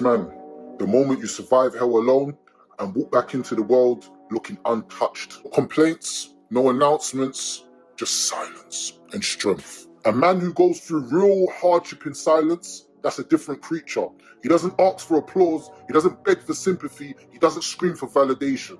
Man, the moment you survive hell alone and walk back into the world looking untouched. Complaints, no announcements, just silence and strength. A man who goes through real hardship in silence, that's a different creature. He doesn't ask for applause, he doesn't beg for sympathy, he doesn't scream for validation.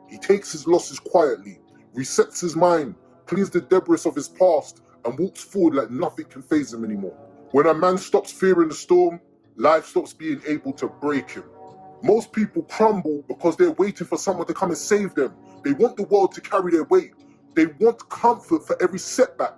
He takes his losses quietly, resets his mind, cleans the debris of his past, and walks forward like nothing can faze him anymore. When a man stops fearing the storm, life stops being able to break him. Most people crumble because they're waiting for someone to come and save them. They want the world to carry their weight. They want comfort for every setback.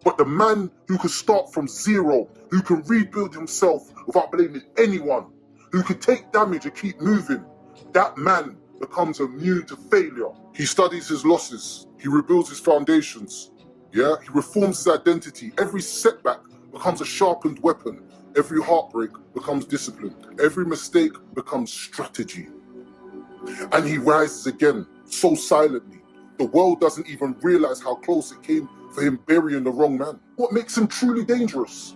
But the man who can start from zero, who can rebuild himself without blaming anyone, who can take damage and keep moving, that man becomes immune to failure. He studies his losses. He rebuilds his foundations. He reforms his identity. Every setback becomes a sharpened weapon. Every heartbreak becomes discipline. Every mistake becomes strategy. And he rises again, so silently. The world doesn't even realize how close it came for him burying the wrong man. What makes him truly dangerous?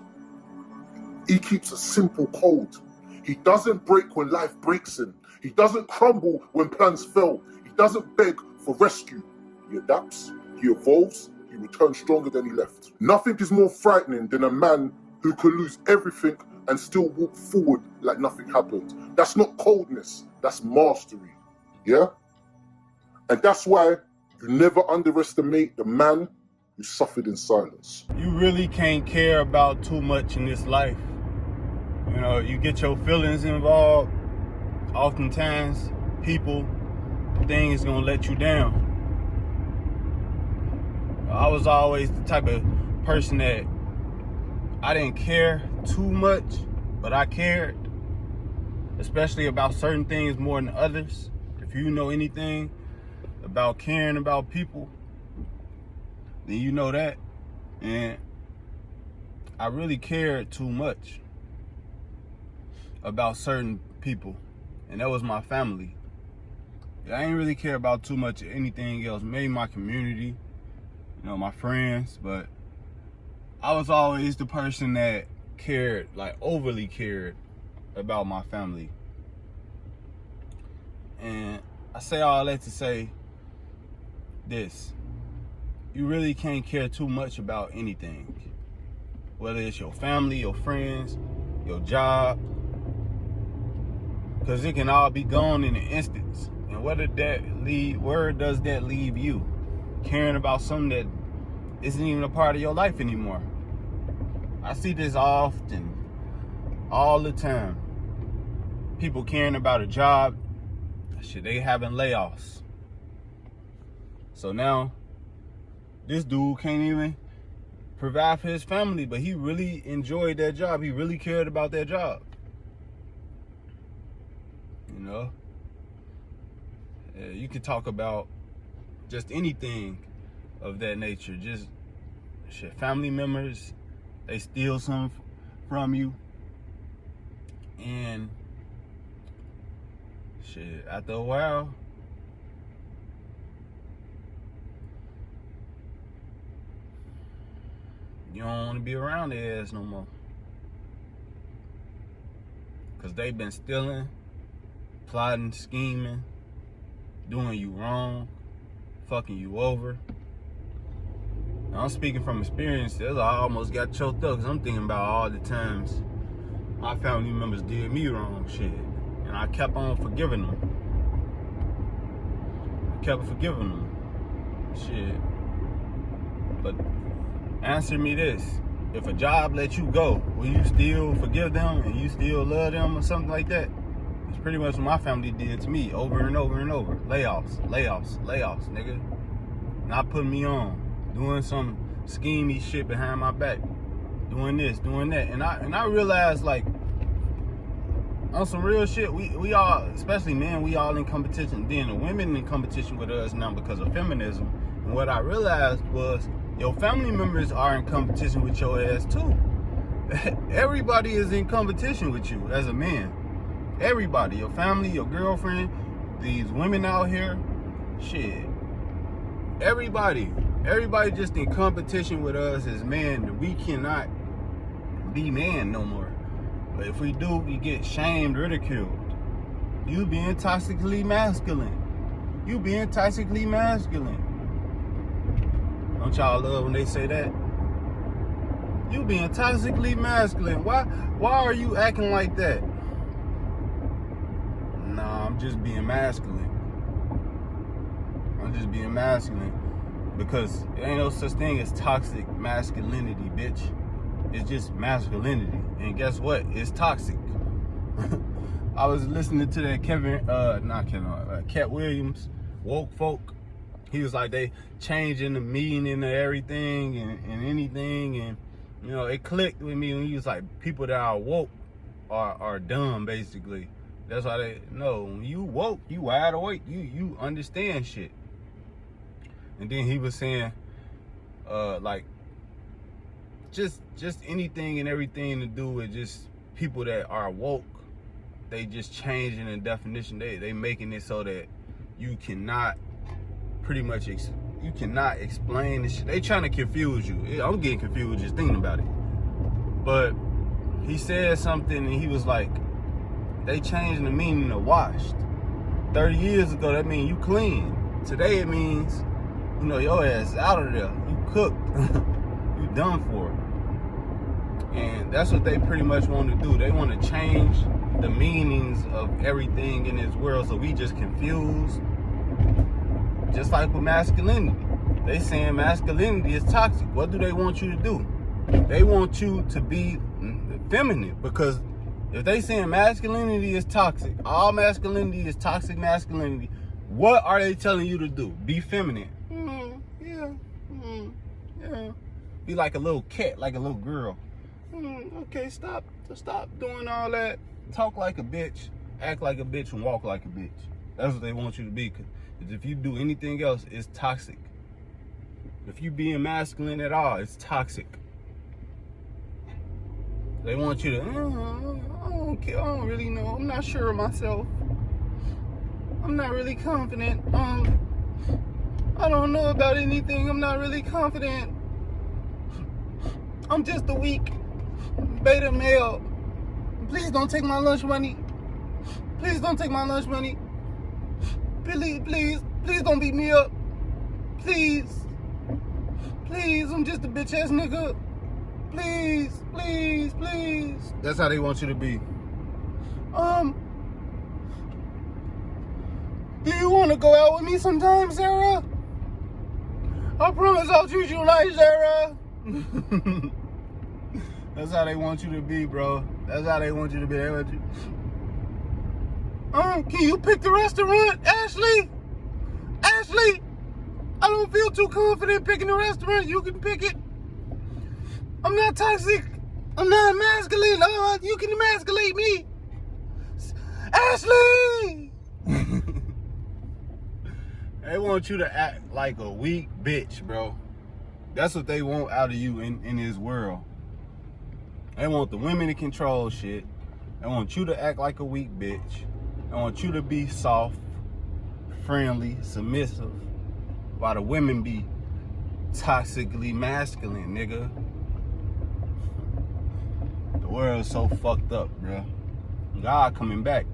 He keeps a simple code. He doesn't break when life breaks him. He doesn't crumble when plans fail. He doesn't beg for rescue. He adapts, he evolves, he returns stronger than he left. Nothing is more frightening than a man who can lose everything and still walk forward like nothing happened. That's not coldness, that's mastery. And that's why you never underestimate the man who suffered in silence. You really can't care about too much in this life. You know, you get your feelings involved. Oftentimes, people, things gonna let you down. I was always the type of person that I didn't care too much, but I cared, especially about certain things more than others. If you know anything about caring about people, then you know that. And I really cared too much about certain people, and that was my family. I ain't really care about too much anything else, maybe my community, my friends, but I was always the person that cared, like overly cared about my family. And I say all that to say this: you really can't care too much about anything, whether it's your family, your friends, your job, because it can all be gone in an instant. And where does that leave you? Caring about something that isn't even a part of your life anymore. I see this often, all the time. People caring about a job, they having layoffs. So now, this dude can't even provide for his family, but he really enjoyed that job. He really cared about that job. You can talk about just anything of that nature. Just family members, they steal something from you, and after a while, you don't want to be around their ass no more, because they've been stealing, plotting, scheming, doing you wrong, fucking you over. Now, I'm speaking from experience. I almost got choked up because I'm thinking about all the times my family members did me wrong and I kept on forgiving them. But answer me this: if a job let you go, will you still forgive them and you still love them or something like that? It's pretty much what my family did to me over and over and over. Layoffs, nigga. Not putting me on, doing some schemey shit behind my back, doing this, doing that. And I realized, like, on some real shit, we all, especially men, we all in competition. Then the women in competition with us now because of feminism. And what I realized was your family members are in competition with your ass too. Everybody is in competition with you as a man. Everybody, your family, your girlfriend, these women out here, everybody just in competition with us as men. We cannot be man no more. But if we do, we get shamed, ridiculed. You being toxically masculine. You being toxically masculine. Don't y'all love when they say that? You being toxically masculine. Why are you acting like that? Nah, I'm just being masculine. I'm just being masculine. Because there ain't no such thing as toxic masculinity, bitch. It's just masculinity. And guess what? It's toxic. I was listening to that Cat Williams, Woke Folk. He was like, they changing the meaning of everything and anything. And, you know, it clicked with me when he was like, people that are woke are dumb, basically. That's why they know. When you woke, you wide awake. You understand shit. And then he was saying, like, just anything and everything to do with just people that are woke. They just changing the definition. They making it so that you cannot pretty much you cannot explain this shit. They trying to confuse you. I'm getting confused just thinking about it. But he said something and he was like, they changing the meaning of washed. 30 years ago, that means you clean. Today it means, you know, your ass out of there. You cooked. You done for it. And that's what they pretty much want to do. They want to change the meanings of everything in this world, so we just confused. Just like with masculinity. They saying masculinity is toxic. What do they want you to do? They want you to be feminine, because if they saying masculinity is toxic, all masculinity is toxic masculinity, what are they telling you to do? Be feminine. Yeah. Be like a little cat, like a little girl. Okay, stop doing all that. Talk like a bitch, act like a bitch, and walk like a bitch. That's what they want you to be. Because if you do anything else, it's toxic. If you being masculine at all, it's toxic. They want you to, I don't care, I don't really know. I'm not sure of myself. I'm not really confident. I don't know about anything. I'm not really confident. I'm just a weak beta male. Please don't take my lunch money. Please don't take my lunch money. Please don't beat me up. Please, I'm just a bitch ass nigga. Please. That's how they want you to be. Do you want to go out with me sometime, Sarah? I promise I'll treat you nice, Sarah. That's how they want you to be, bro. That's how they want you to be. They want you. Can you pick the restaurant, Ashley? Ashley, I don't feel too confident picking the restaurant. You can pick it. I'm not toxic. I'm not masculine. You can emasculate me. Ashley! They want you to act like a weak bitch, bro. That's what they want out of you in this world. They want the women to control shit. They want you to act like a weak bitch. They want you to be soft, friendly, submissive, while the women be toxically masculine, nigga. The world's so fucked up, bro. God coming back.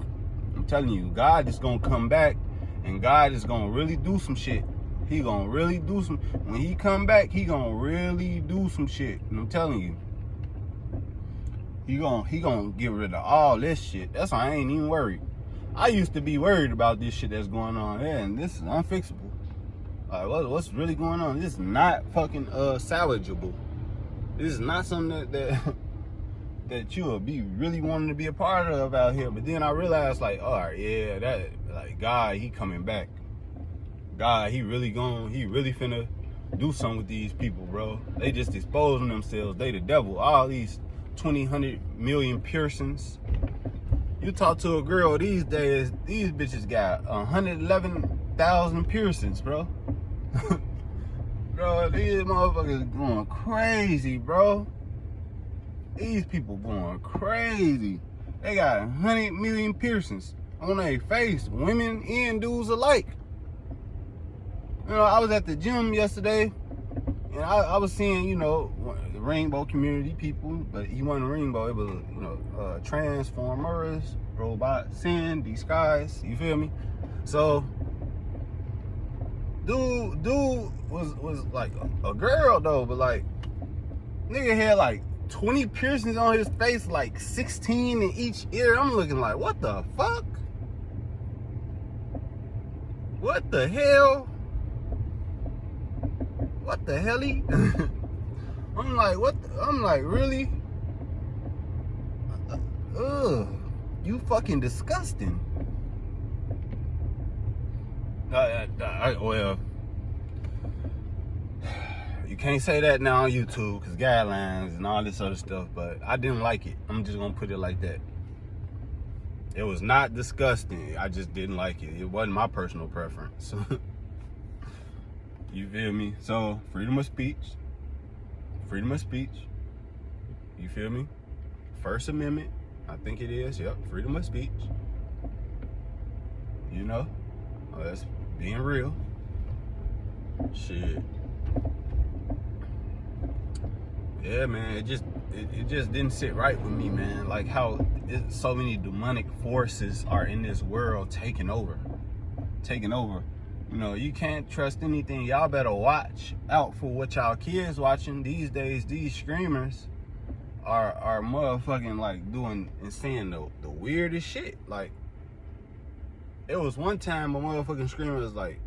I'm telling you, God is gonna come back, and God is gonna really do some shit. He gonna really do some. When he come back, he gonna really do some shit. And I'm telling you, he gonna get rid of all this shit. That's why I ain't even worried. I used to be worried about this shit that's going on here, and this is unfixable. Like, what's really going on? This is not fucking salvageable. This is not something that you'll be really wanting to be a part of out here. But then I realized, like, all right, yeah, that, like, God, he coming back. God, he really finna do something with these people, bro. They just exposing themselves. They the devil. All these 100 million piercings. You talk to a girl these days, these bitches got 111,000 piercings, bro. Bro, these motherfuckers going crazy, bro. These people going crazy. They got 100 million piercings on their face, women and dudes alike. You know, I was at the gym yesterday, and I was seeing, you know, rainbow community people, but he wasn't rainbow. It was, you know, transformers, robots in disguise. You feel me? So, dude was like a girl though, but like, nigga had like 20 piercings on his face, like 16 in each ear. I'm looking like, what the fuck? What the hell? What the helly? I'm like, what? I'm like, really? Ugh, you fucking disgusting. Well, you can't say that now on YouTube because guidelines and all this other stuff, but I didn't like it. I'm just gonna put it like that. It was not disgusting. I just didn't like it. It wasn't my personal preference. You feel me? So, freedom of speech. Freedom of speech. You feel me? First Amendment. I think it is. Yep. Freedom of speech. You know? That's being real. Shit. Yeah, man. It just didn't sit right with me, man. Like how so many demonic forces are in this world taking over. You know, you can't trust anything. Y'all better watch out for what y'all kids watching these days. These streamers are motherfucking like doing and saying the weirdest shit. Like, it was one time a motherfucking streamer was like,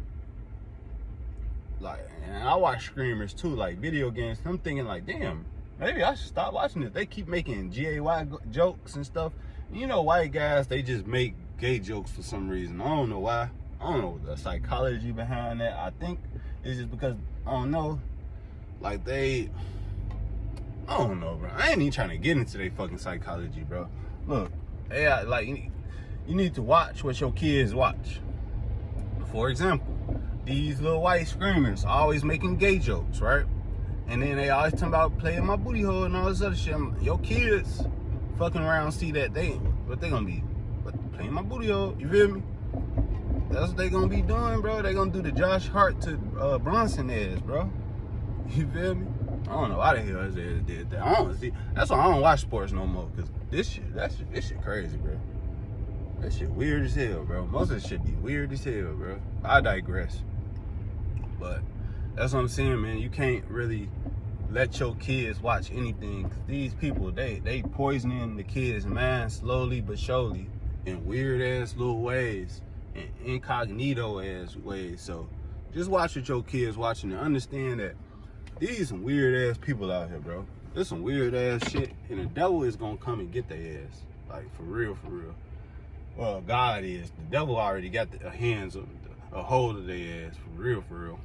and I watch streamers too, like video games. I'm thinking like, damn, maybe I should stop watching this. They keep making GAY jokes and stuff. You know, white guys, they just make gay jokes for some reason. I don't know why. I don't know the psychology behind that. I think it's just because, I don't know, like I don't know, bro. I ain't even trying to get into their fucking psychology, bro. Look, yeah, like, you need to watch what your kids watch. For example, these little white screamers always making gay jokes, right? And then they always talking about playing my booty hole and all this other shit. Your kids fucking around see that what they gonna be? Playing my booty hole, you feel me? That's what they gonna be doing, bro. They gonna do the Josh Hart to Bronson ass, bro. You feel me? I don't know why the hell his ass did that. I don't see. That's why I don't watch sports no more. Cause this shit crazy, bro. That shit weird as hell, bro. Most of this shit be weird as hell, bro. I digress. But that's what I'm saying, man. You can't really let your kids watch anything. Cause these people, they poisoning the kids' minds slowly but surely in weird ass little ways. Incognito ass ways. So just watch what your kids watching and understand that these some weird ass people out here, bro. There's some weird ass shit, and the devil is gonna come and get their ass. Like, for real, for real. Well, God is. The devil already got a hold of their ass, for real, for real.